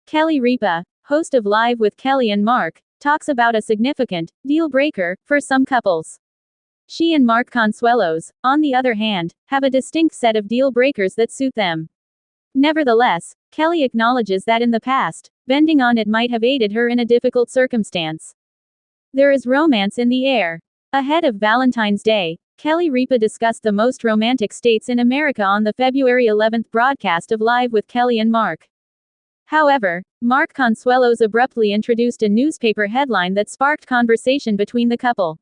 Kelly Ripa, host of Live with Kelly and Mark, talks about a significant deal breaker for some couples. She and Mark Consuelos, on the other hand, have a distinct set of deal breakers that suit them. Nevertheless, Kelly acknowledges that in the past, bending on it might have aided her in a difficult circumstance. There is romance in the air. Ahead of Valentine's Day, Kelly Ripa discussed the most romantic states in America on the February 11 broadcast of Live with Kelly and Mark. However, Mark Consuelos abruptly introduced a newspaper headline that sparked conversation between the couple.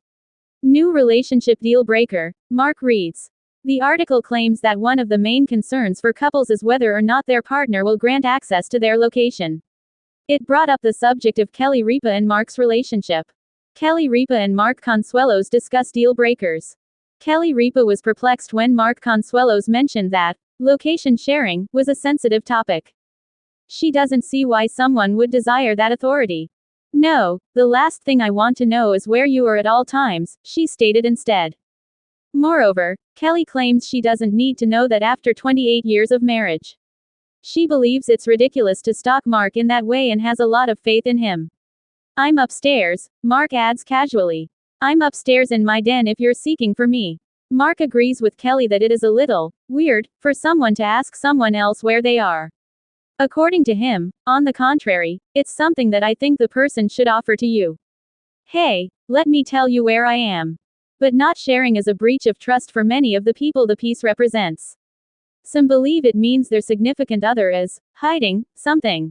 New relationship deal breaker, Mark reads. The article claims that one of the main concerns for couples is whether or not their partner will grant access to their location. It brought up the subject of Kelly Ripa and Mark's relationship. Kelly Ripa and Mark Consuelos discuss deal breakers. Kelly Ripa was perplexed when Mark Consuelos mentioned that location sharing was a sensitive topic. She doesn't see why someone would desire that authority. No, the last thing I want to know is where you are at all times, she stated instead. Moreover, Kelly claims she doesn't need to know that after 28 years of marriage. She believes it's ridiculous to stalk Mark in that way and has a lot of faith in him. I'm upstairs, Mark adds casually. I'm upstairs in my den if you're seeking for me. Mark agrees with Kelly that it is a little weird for someone to ask someone else where they are. According to him, on the contrary, it's something that I think the person should offer to you. Hey, let me tell you where I am. But not sharing is a breach of trust for many of the people the piece represents. Some believe it means their significant other is hiding something.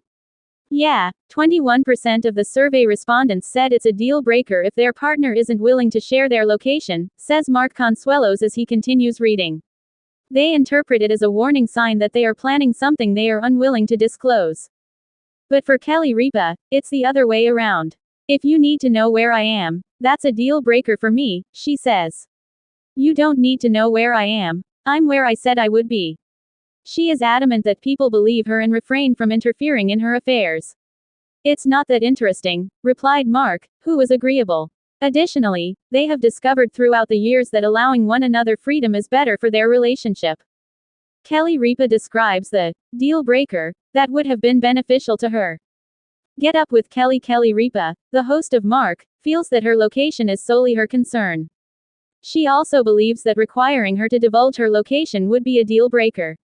Yeah, 21% of the survey respondents said it's a deal breaker if their partner isn't willing to share their location, says Mark Consuelos as he continues reading. They interpret it as a warning sign that they are planning something they are unwilling to disclose. But for Kelly Ripa, it's the other way around. If you need to know where I am, that's a deal breaker for me, she says. You don't need to know where I am. I'm where I said I would be. She is adamant that people believe her and refrain from interfering in her affairs. It's not that interesting, replied Mark, who was agreeable. Additionally, they have discovered throughout the years that allowing one another freedom is better for their relationship. Kelly Ripa describes the deal breaker that would have been beneficial to her. Get Up with Kelly. Kelly Ripa, the host of Mark, feels that her location is solely her concern. She also believes that requiring her to divulge her location would be a deal breaker.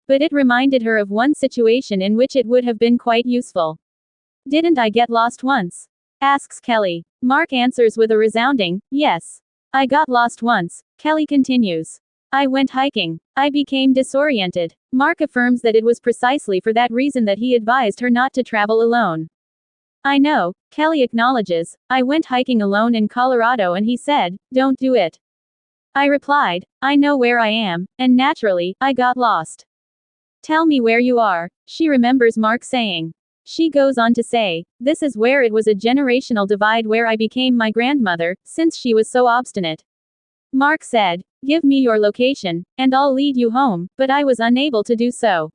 But it reminded her of one situation in which it would have been quite useful. Didn't I get lost once? Asks Kelly. Mark answers with a resounding, yes. I got lost once, Kelly continues. I went hiking. I became disoriented. Mark affirms that it was precisely for that reason that he advised her not to travel alone. I know, Kelly acknowledges, I went hiking alone in Colorado and he said, don't do it. I replied, I know where I am, and naturally, I got lost. Tell me where you are, she remembers Mark saying. She goes on to say, this is where it was a generational divide where I became my grandmother, since she was so obstinate. Mark said, give me your location, and I'll lead you home, but I was unable to do so.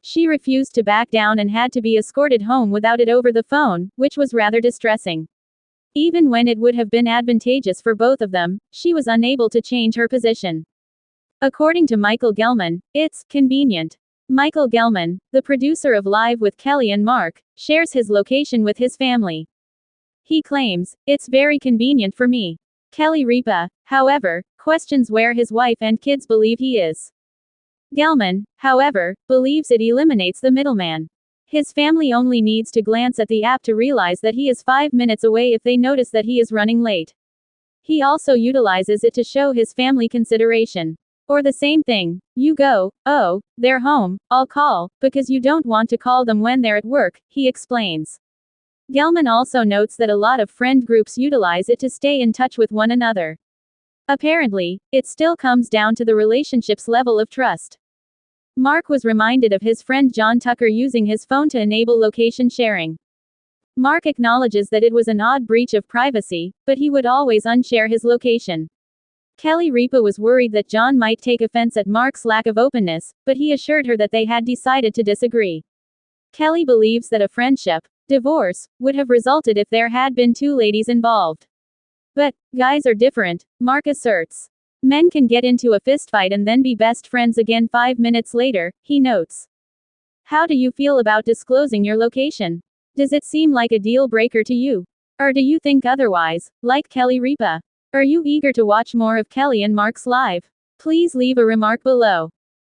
She refused to back down and had to be escorted home without it over the phone, which was rather distressing. Even when it would have been advantageous for both of them, she was unable to change her position. According to Michael Gelman, it's convenient. Michael Gelman, the producer of Live with Kelly and Mark, shares his location with his family. He claims, it's very convenient for me. Kelly Ripa, however, questions where his wife and kids believe he is. Gelman, however, believes it eliminates the middleman. His family only needs to glance at the app to realize that he is 5 minutes away if they notice that he is running late. He also utilizes it to show his family consideration. Or the same thing, you go, oh, they're home, I'll call, because you don't want to call them when they're at work, he explains. Gelman also notes that a lot of friend groups utilize it to stay in touch with one another. Apparently, it still comes down to the relationship's level of trust. Mark was reminded of his friend John Tucker using his phone to enable location sharing. Mark acknowledges that it was an odd breach of privacy, but he would always unshare his location. Kelly Ripa was worried that John might take offense at Mark's lack of openness, but he assured her that they had decided to disagree. Kelly believes that a friendship divorce would have resulted if there had been two ladies involved. But guys are different, Mark asserts. Men can get into a fistfight and then be best friends again 5 minutes later, he notes. How do you feel about disclosing your location? Does it seem like a deal breaker to you? Or do you think otherwise, like Kelly Ripa? Are you eager to watch more of Kelly and Mark's live? Please leave a remark below.